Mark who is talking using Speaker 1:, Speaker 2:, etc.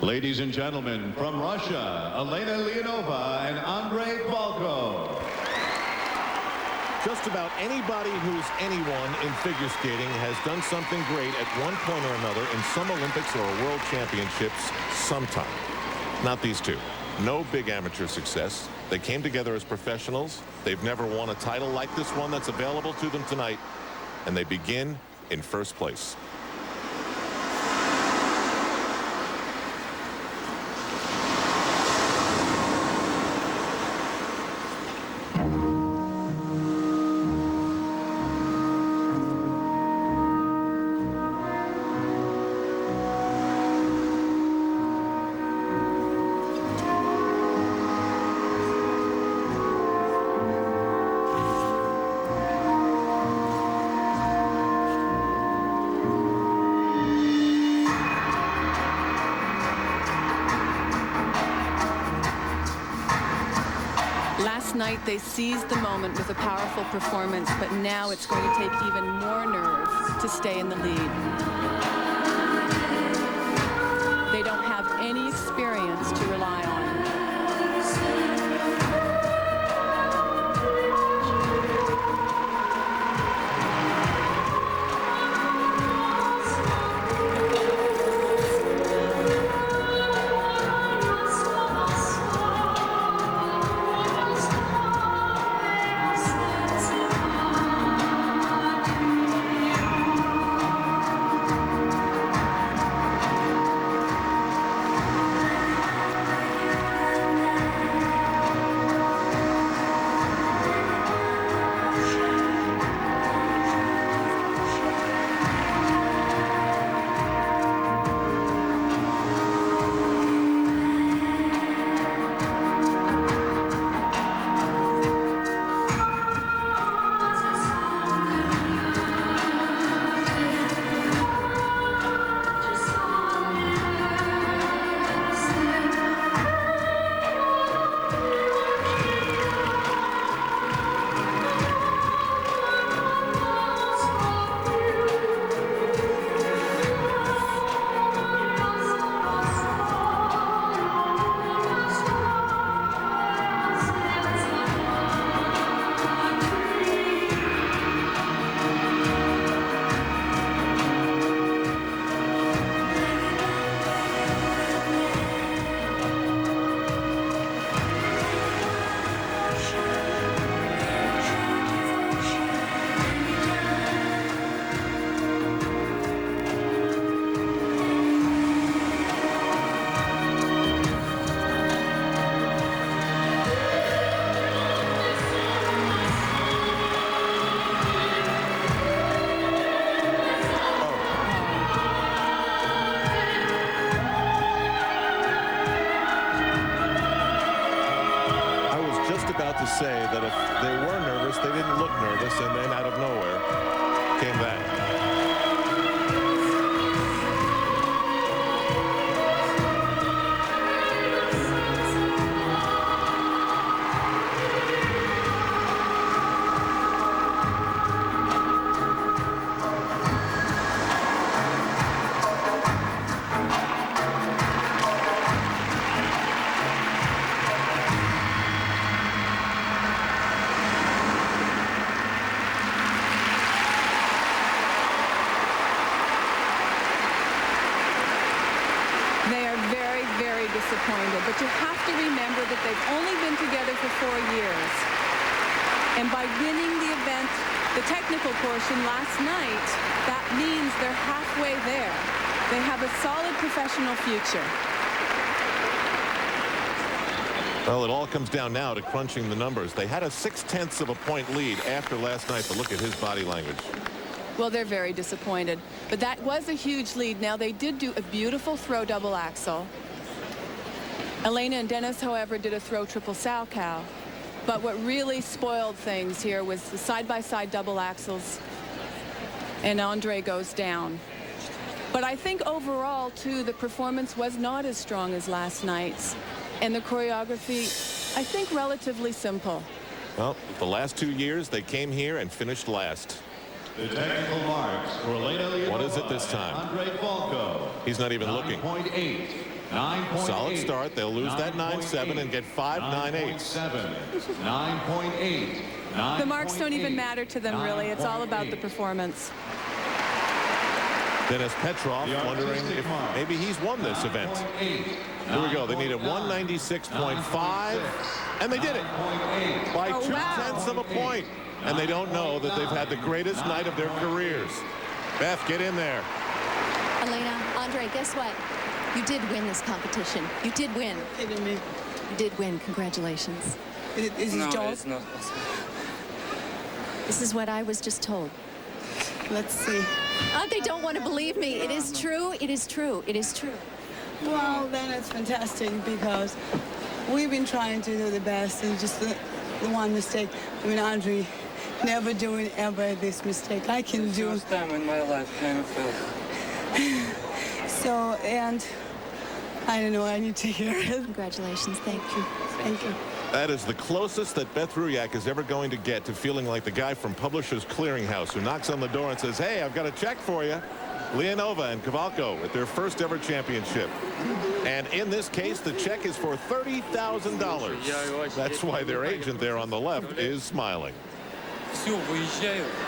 Speaker 1: Ladies and gentlemen, from Russia, ELENA Leonova and ANDREI Khvalko.
Speaker 2: Just about anybody who's anyone in figure skating has done something great at one point or another in some Olympics or World Championships sometime. Not these two. No big amateur success. They came together as professionals. They've never won a title like this one that's available to them tonight. And they begin in first place.
Speaker 3: Last night they seized the moment with a powerful performance, but now it's going to take even more nerve to stay in the lead. They don't have any experience to rely on.
Speaker 2: About to say that if they were nervous, they didn't look nervous, and then out of nowhere came that.
Speaker 3: Disappointed, but you have to remember that they've only been together for 4 years. And by winning the event, the technical portion last night, that means they're halfway there. They have a solid professional future.
Speaker 2: Well, it all comes down now to crunching the numbers. They had a 0.6 of a point lead after last night, but look at his body language.
Speaker 3: Well, they're very disappointed. But that was a huge lead. Now, they did do a beautiful throw double axel. ELENA and Dennis, however, did a throw triple Salchow. But what really spoiled things here was the side-by-side double axels, and ANDREI goes down. But I think overall, too, the performance was not as strong as last night's. And the choreography, I think, relatively simple.
Speaker 2: Well, the last 2 years, they came here and finished last.
Speaker 1: The technical marks for ELENA Leonova.
Speaker 2: What is it this time?
Speaker 1: ANDREI Khvalko.
Speaker 2: He's not even looking.
Speaker 1: 9.8. 9.8.
Speaker 2: Solid start. They'll lose that 9-7 and get 5-9-8.
Speaker 1: 9.8.
Speaker 3: The marks don't even matter to them, really. It's all about the
Speaker 1: 9.8.
Speaker 3: performance.
Speaker 2: Dennis Petrov wondering if maybe he's won this event. Here we go. They needed 196.5, and they did it by 0.2 of a point. And they don't know that they've had the greatest night of their careers. Beth, get in there.
Speaker 4: Elena, Andre, guess what? You did win this competition. You did win.
Speaker 5: Kidding me?
Speaker 4: You did win. Congratulations.
Speaker 5: Is it
Speaker 6: No,
Speaker 5: joke?
Speaker 6: it's not possible.
Speaker 4: This is what I was just told.
Speaker 5: Let's see.
Speaker 4: They don't want to believe me. It is true. It is true. It is true.
Speaker 5: Well, then it's fantastic because we've been trying to do the best and just the one mistake. I mean, Andre, never doing ever this mistake. I can do.
Speaker 6: First time in my life, kind of felt.
Speaker 5: So, and I don't know, I need to hear it.
Speaker 4: Congratulations. Thank you.
Speaker 5: Thank you.
Speaker 2: That is the closest that Beth Ruyak is ever going to get to feeling like the guy from Publishers Clearinghouse who knocks on the door and says, hey, I've got a check for you. Leonova and Khvalko at their first ever championship. And in this case, the check is for $30,000. That's why their agent there on the left is smiling.
Speaker 6: Все, выезжаю.